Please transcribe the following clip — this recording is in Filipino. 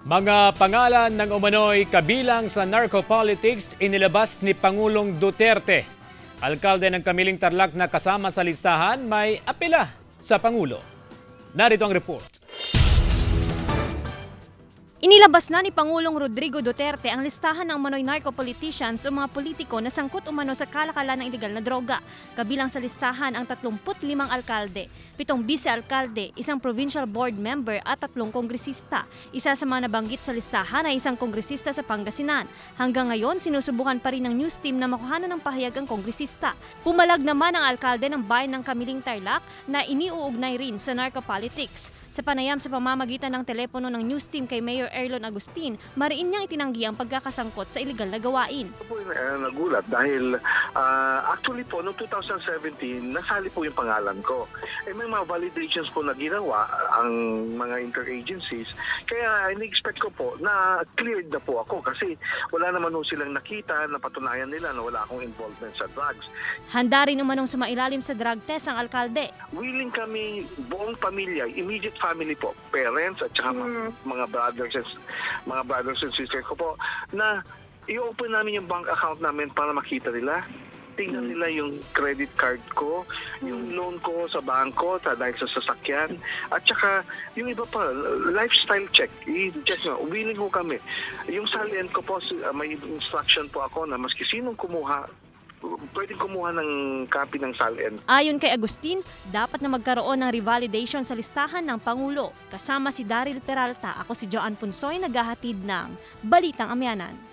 Mga pangalan ng umano'y kabilang sa narcopolitics inilabas ni Pangulong Duterte. Alkalde ng Kamiling Tarlac na kasama sa listahan may apela sa Pangulo. Narito ang report. Inilabas na ni Pangulong Rodrigo Duterte ang listahan ng umano'y narco-politicians o mga politiko na sangkot umano sa kalakalan ng ilegal na droga. Kabilang sa listahan ang 35 alkalde, 7 vice-alkalde, 1 provincial board member at 3 kongresista. Isa sa mga nabanggit sa listahan ay 1 kongresista sa Pangasinan. Hanggang ngayon, sinusubukan pa rin ng news team na makuhanan ng pahayag ang kongresista. Pumalag naman ang alkalde ng bayan ng Kamiling Tarlac na iniuugnay rin sa narco-politics. Sa panayam sa pamamagitan ng telepono ng news team kay Mayor Erlon Agustin, mariin niyang itinanggi ang pagkakasangkot sa iligal na gawain. Ako po nagulat dahil actually po noong 2017 nasali po yung pangalan ko. May mga validations po na ginawa ang mga interagencies, kaya in-expect ko po na cleared na po ako kasi wala naman po silang nakita na patunayan nila na wala akong involvement sa drugs. Handa rin umanong sumailalim sa drug test ang alkalde. Willing kami, buong pamilya, immediate family po, parents at saka mga brothers and sisters ko po, na i-open namin yung bank account namin para makita nila. Tingnan nila yung credit card ko, yung loan ko sa bangko, dahil sa sasakyan, at saka yung iba pa, lifestyle check. I-check nyo, willing ko kami. Yung salient ko po, may instruction po ako na maski sinong kumuha, pwedeng kumuha ng copy ng SALN. Ayon kay Agustin, dapat na magkaroon ng revalidation sa listahan ng Pangulo. Kasama si Daryl Peralta, ako si Joanne Punsoy, naghahatid ng Balitang Amyanan.